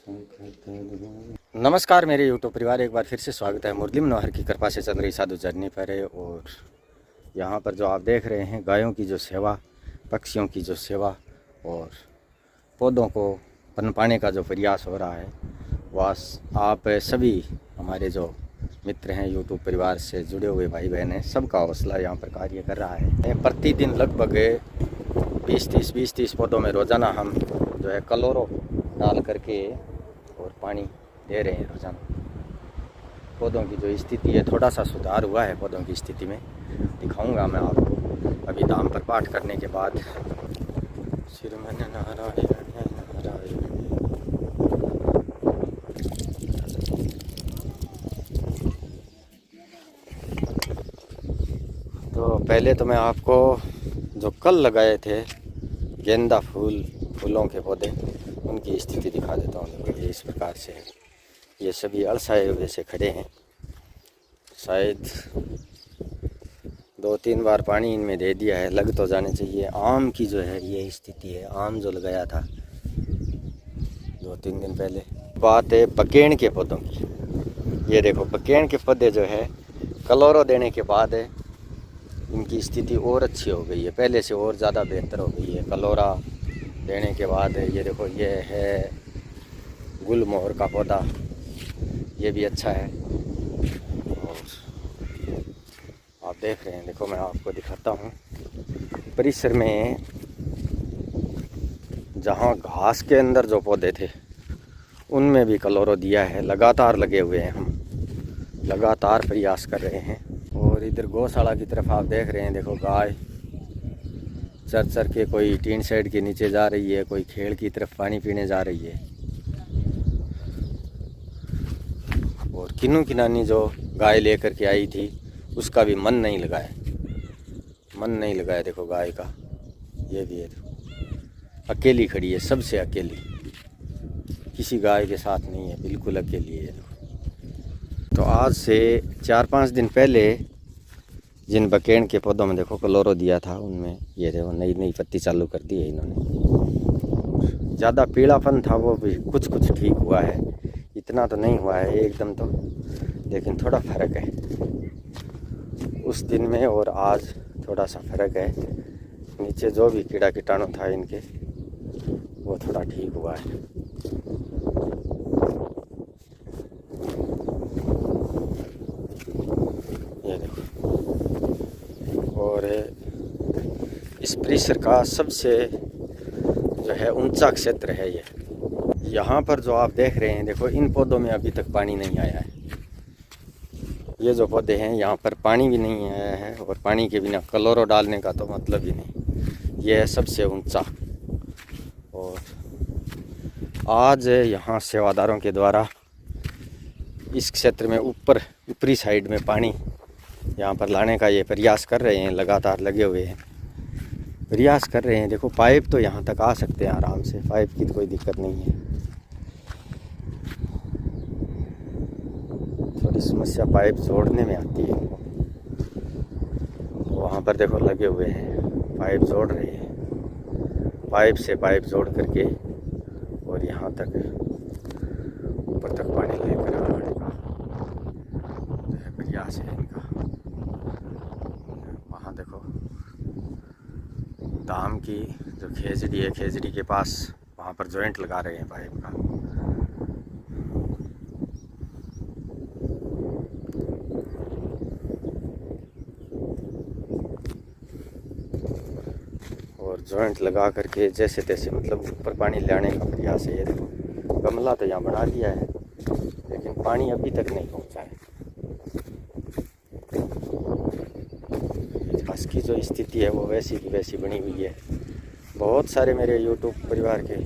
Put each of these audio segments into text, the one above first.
नमस्कार मेरे यूट्यूब परिवार, एक बार फिर से स्वागत है। मुरली मनोहर की कृपा से चल रही साधु जर्नी पर है। और यहाँ पर जो आप देख रहे हैं, गायों की जो सेवा, पक्षियों की जो सेवा और पौधों को पनपाने का जो प्रयास हो रहा है, वह आप सभी हमारे जो मित्र हैं, यूट्यूब परिवार से जुड़े हुए भाई बहन हैं, सबका हौसला यहाँ पर कार्य कर रहा है। प्रतिदिन लगभग 20-30 पौधों में रोज़ाना हम जो है क्लोरो डाल करके और पानी दे रहे हैं रोज़ाना। पौधों की जो स्थिति है, थोड़ा सा सुधार हुआ है पौधों की स्थिति में, दिखाऊंगा मैं आपको अभी दाम पर पाठ करने के बाद। श्रीमन नारायण नारायण। तो पहले तो मैं आपको जो कल लगाए थे गेंदा फूलों के पौधे, उनकी स्थिति दिखा देता हूँ। देखो ये इस प्रकार से है, ये सभी अड़साए हुए से खड़े हैं। शायद 2-3 बार पानी इनमें दे दिया है, लग तो जाने चाहिए। आम की जो है ये स्थिति है, आम जो लगाया था 2-3 दिन पहले। बात है बकेण के पौधों की। ये देखो बकेण के पौधे जो है क्लोरो देने के बाद है, इनकी स्थिति और अच्छी हो गई है, पहले से और ज़्यादा बेहतर हो गई है क्लोरा देने के बाद। ये देखो ये है गुलमोहर का पौधा, ये भी अच्छा है। और आप देख रहे हैं, देखो मैं आपको दिखाता हूँ परिसर में जहाँ घास के अंदर जो पौधे थे उनमें भी क्लोरो दिया है। लगातार लगे हुए हैं, हम लगातार प्रयास कर रहे हैं। और इधर गौशाला की तरफ आप देख रहे हैं, देखो गाय चर के कोई टीन शेड के नीचे जा रही है, कोई खेड़ की तरफ पानी पीने जा रही है। और किन्नू की नानी जो गाय लेकर के आई थी, उसका भी मन नहीं लगाया। देखो गाय का ये भी है, देखो अकेली खड़ी है, सबसे अकेली, किसी गाय के साथ नहीं है, बिल्कुल अकेली है। देखो तो आज से 4-5 दिन पहले जिन बकेण के पौधों में देखो क्लोरो दिया था, उनमें ये देखो नई पत्ती चालू कर दी है इन्होंने। ज़्यादा पीलापन था वो भी कुछ ठीक हुआ है, इतना तो नहीं हुआ है एकदम तो, लेकिन थोड़ा फर्क है उस दिन में और आज, थोड़ा सा फर्क है। नीचे जो भी कीड़ा कीटाणु था इनके, वो थोड़ा ठीक हुआ है। ये देखो, और इस परिसर का सबसे जो है ऊंचा क्षेत्र है ये। यहाँ पर जो आप देख रहे हैं, देखो इन पौधों में अभी तक पानी नहीं आया है। ये जो पौधे हैं यहाँ पर पानी भी नहीं आया है, और पानी के बिना क्लोरो डालने का तो मतलब ही नहीं। ये है सबसे ऊंचा। और आज यहाँ सेवादारों के द्वारा इस क्षेत्र में ऊपरी साइड में पानी यहाँ पर लाने का ये प्रयास कर रहे हैं, लगातार लगे हुए हैं, प्रयास कर रहे हैं। देखो पाइप तो यहाँ तक आ सकते हैं आराम से, पाइप की तो कोई दिक्कत नहीं है। थोड़ी समस्या पाइप जोड़ने में आती है। वहाँ पर देखो लगे हुए हैं, पाइप जोड़ रहे हैं, पाइप से पाइप जोड़ करके और यहाँ तक ऊपर तक पानी लेकर आने का प्रयास है इनका। वहाँ देखो धाम की जो खेजड़ी है, खेजड़ी के पास वहाँ पर जॉइंट लगा रहे हैं पाइप का। और जॉइंट लगा करके जैसे तैसे मतलब ऊपर पानी लाने का प्रयास है। ये देखो गमला तो यहाँ बना दिया है, लेकिन पानी अभी तक नहीं पहुँचा है। घास की जो स्थिति है वो वैसी की वैसी बनी हुई है। बहुत सारे मेरे यूट्यूब परिवार के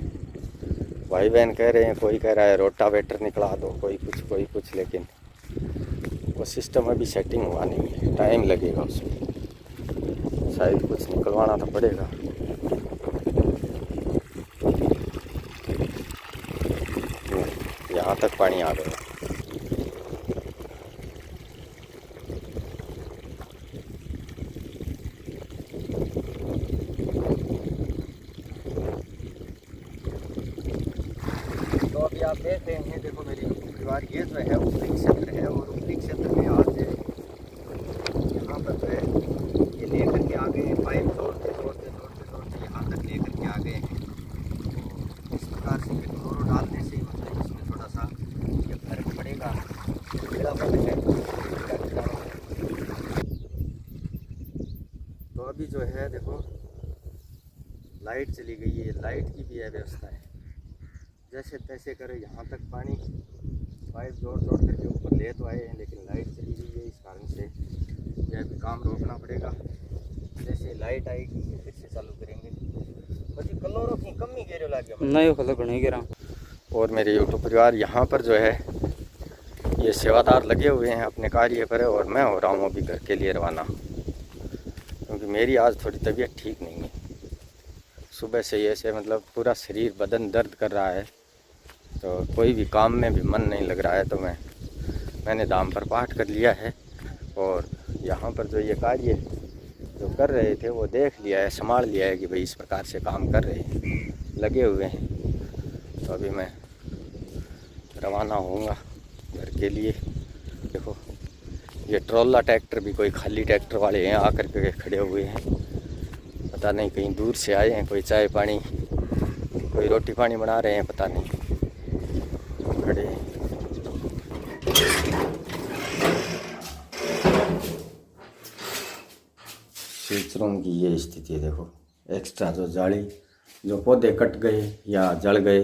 भाई बहन कह रहे हैं, कोई कह रहा है रोटावेटर निकला दो, कोई कुछ, लेकिन वो सिस्टम अभी सेटिंग हुआ नहीं है, टाइम लगेगा उसमें, शायद कुछ निकलवाना तो पड़ेगा। यहाँ तक पानी आ गया। अभी आप देख रहे हैं, देखो मेरी परिवार ये जो है ऊपरी क्षेत्र है, और ऊपरी क्षेत्र में आज यहाँ पर जो है ये लेकर के आ गए हैं, पाइप जोड़ते जोड़ते जोड़ते जोड़ते यहाँ तक लेकर के आ गए हैं। तो इस प्रकार से क्लोरो डालने से मतलब इसमें थोड़ा सा ये फर्क पड़ेगा, बड़ा फर्क है। तो अभी जो है देखो लाइट चली गई है, लाइट की भी है व्यवस्था है, जैसे तैसे करो यहाँ तक पानी पाइप जोड़ जोड़ करके ऊपर ले तो आए हैं, लेकिन लाइट चली गई है, इस कारण से यह भी काम रोकना पड़ेगा। जैसे लाइट आएगी फिर से चालू करेंगे। बच्चे क्लोरो की कमी गिरे लगे नहीं हो घने गिरा। और मेरे यूट्यूब परिवार यहाँ पर जो है ये सेवादार लगे हुए हैं अपने कार्य पर, और मैं हो रहा हूँ अभी घर के लिए रवाना, क्योंकि मेरी आज थोड़ी तबीयत ठीक नहीं है। सुबह से ऐसे मतलब पूरा शरीर बदन दर्द कर रहा है, तो कोई भी काम में भी मन नहीं लग रहा है। तो मैंने दाम पर पाठ कर लिया है, और यहाँ पर जो ये कार्य जो कर रहे थे वो देख लिया है, संभाल लिया है कि भाई इस प्रकार से काम कर रहे हैं, लगे हुए हैं। तो अभी मैं रवाना होऊंगा घर के लिए। देखो ये ट्रोला ट्रैक्टर भी कोई खाली ट्रैक्टर वाले हैं आकर के खड़े हुए हैं, पता नहीं कहीं दूर से आए हैं, कोई चाय पानी कोई रोटी पानी बना रहे हैं, पता नहीं खड़े हैं। स्विच की ये स्थिति है, देखो एक्स्ट्रा जो जाली जो पौधे कट गए या जल गए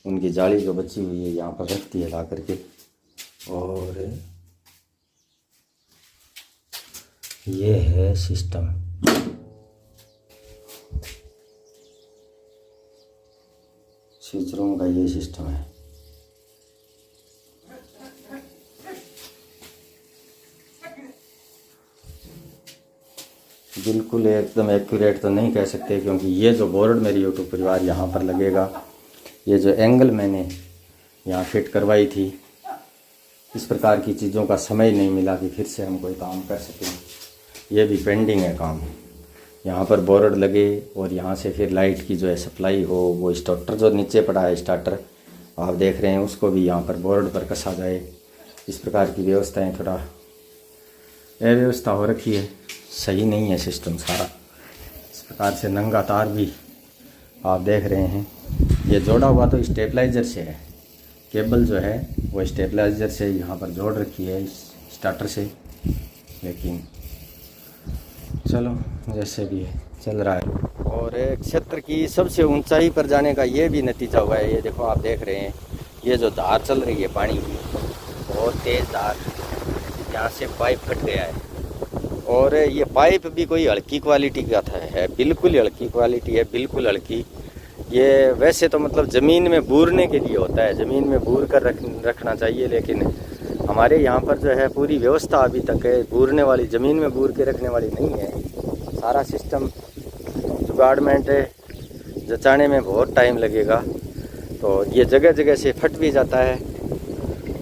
उनकी जाली जो बची हुई है यहाँ पर रखती है ला करके। और ये है सिस्टम, स्विच रूम का ये सिस्टम है। बिल्कुल एकदम एक्यूरेट तो नहीं कह सकते, क्योंकि ये जो बोर्ड मेरी यूट्यूब परिवार यहाँ पर लगेगा, ये जो एंगल मैंने यहाँ फिट करवाई थी, इस प्रकार की चीज़ों का समय नहीं मिला कि फिर से हम कोई काम कर सकें। ये भी पेंडिंग है काम। यहाँ पर बोर्ड लगे और यहाँ से फिर लाइट की जो है सप्लाई हो, वो स्टार्टर जो नीचे पड़ा है स्टार्टर आप देख रहे हैं उसको भी यहाँ पर बोर्ड पर कसा जाए। इस प्रकार की व्यवस्थाएं थोड़ा अव्यवस्था हो रखी है, सही नहीं है सिस्टम सारा। इस प्रकार से नंगा तार भी आप देख रहे हैं, ये जोड़ा हुआ तो स्टेबलाइजर से है, केबल जो है वो स्टेबलाइजर से यहाँ पर जोड़ रखी है इस स्टार्टर से, लेकिन चलो जैसे भी है चल रहा है। और क्षेत्र की सबसे ऊंचाई पर जाने का ये भी नतीजा हुआ है। ये देखो आप देख रहे हैं, ये जो धार चल रही है पानी की, बहुत तेज़ धार, यहाँ से पाइप कट गया है। और ये पाइप भी कोई हल्की क्वालिटी का है, बिल्कुल हल्की क्वालिटी है, बिल्कुल हल्की। ये वैसे तो मतलब ज़मीन में बूरने के लिए होता है, ज़मीन में बूर कर रखना चाहिए, लेकिन हमारे यहाँ पर जो है पूरी व्यवस्था अभी तक है बूरने वाली, ज़मीन में बूर के रखने वाली नहीं है। सारा सिस्टम जुगाड़मेंट है, जचाने में बहुत टाइम लगेगा। तो ये जगह जगह से फट भी जाता है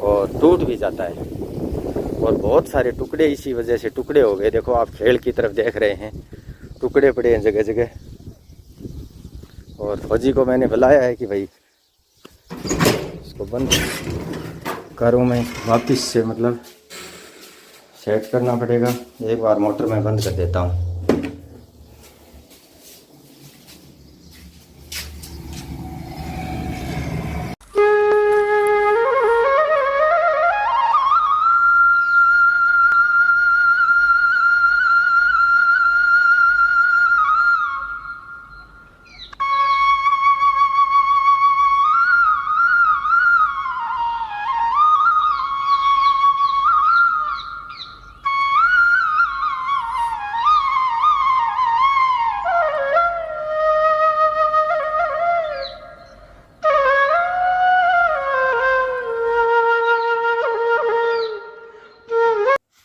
और टूट भी जाता है, और बहुत सारे टुकड़े इसी वजह से टुकड़े हो गए। देखो आप खेल की तरफ देख रहे हैं, टुकड़े पड़े हैं जगह जगह। और फौजी को मैंने बुलाया है कि भाई इसको बंद करूँ, मैं वापस से मतलब सेट करना पड़ेगा। एक बार मोटर में बंद कर देता हूँ।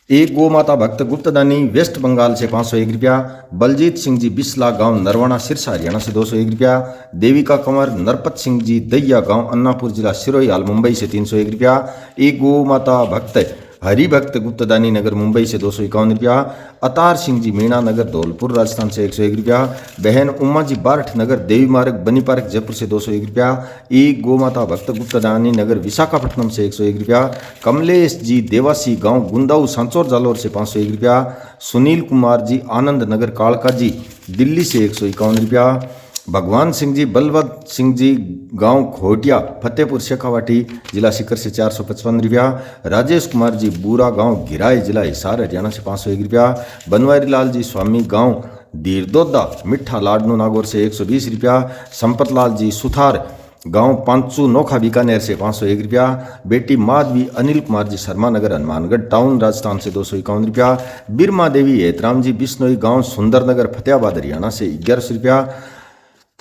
एक गौ माता भक्त गुप्तदानी वेस्ट बंगाल से 501 रुपया, बलजीत सिंह जी बिस्ला गांव नरवाना सिरसा हरियाणा से 201 रुपया, देविका कंवर नरपत सिंह जी दैया गांव अन्नापुर जिला सिरोही हाल मुंबई से 301 रुपया, एक गौ माता भक्त हरिभक्त गुप्तदानी नगर मुंबई से 251 रुपया, अतार सिंह जी मीणा नगर धौलपुर राजस्थान से 101 रुपया, बहन उमा जी बारठ नगर देवी मार्ग बनी पार्क जयपुर से 201 रुपया, एक गोमाता भक्त गुप्तदानी नगर विशाखापट्टनम से 101 रुपया, कमलेश जी देवासी गांव गुंदाऊ सांचौर जालोर से 501 रुपया, सुनील कुमार जी आनंद नगर कालका जी दिल्ली से 151 रुपया, भगवान सिंह जी बलवंत सिंह जी गांव खोटिया फतेहपुर शेखावाटी जिला सीकर से 455 रुपया, राजेश कुमार जी बूरा गांव गिराई जिला हिसार हरियाणा से 501 रुपया, बनवारी लाल जी स्वामी गांव दीरदोदा मिठा लाडनू नागौर से 120 रुपया, संपत लाल जी सुथार गांव पांचू नोखा बीकानेर से 501 रुपया, बेटी माधवी अनिल कुमार जी शर्मा नगर हनुमानगढ़ टाउन राजस्थान से 251 रुपया, बिरमा देवी हेतराम जी बिश्नोई गांव सुंदरनगर फतेहाबाद हरियाणा से 1100 रुपया,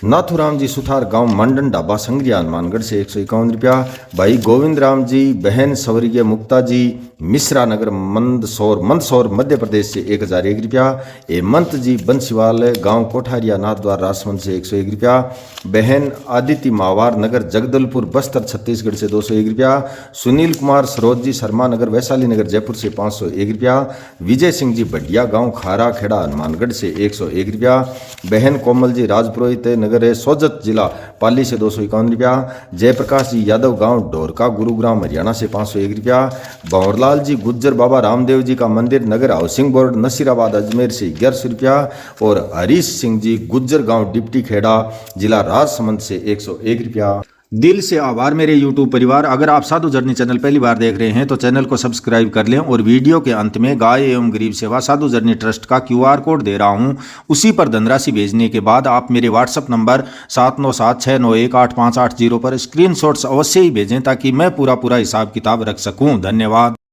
नाथूराम जी सुथार गांव मंडन ढाबा संग्रिया हनुमानगढ़ से 151 रुपया, भाई गोविंद राम जी बहन स्वर्गीय मुक्ता जी मिश्रा नगर मंदसौर मध्य प्रदेश से 1001 रुपया, हेमंत जी बंसीवाल गांव कोठारिया नाथद्वार राजसमंद से 101 रुपया, बहन आदित्य मावार नगर जगदलपुर बस्तर छत्तीसगढ़ से 201 रुपया, सुनील कुमार सरोज जी शर्मा नगर वैशाली नगर जयपुर से 501 रुपया, विजय सिंह जी बढ़िया गांव खारा खेड़ा हनुमानगढ़ से 101 रुपया, बहन कोमल जी राजपुरोहित नगर सोजत जिला पाली से 251 रुपया, जयप्रकाश जी यादव गांव ढोरका गुरुग्राम हरियाणा से 501 रुपया, भंवरलाल जी गुज्जर बाबा रामदेव जी का मंदिर नगर हाउसिंग बोर्ड नसीराबाद अजमेर से 1100 रुपया और हरीश सिंह जी गुज्जर गांव डिप्टी खेड़ा जिला राजसमंद से 101 रुपया। दिल से आभार मेरे YouTube परिवार। अगर आप साधु जर्नी चैनल पहली बार देख रहे हैं तो चैनल को सब्सक्राइब कर लें और वीडियो के अंत में गाय एवं गरीब सेवा साधु जर्नी ट्रस्ट का QR कोड दे रहा हूं, उसी पर धनराशि भेजने के बाद आप मेरे WhatsApp नंबर 7976918580 पर स्क्रीनशॉट्स अवश्य ही भेजें ताकि मैं पूरा हिसाब किताब रख सकूं। धन्यवाद।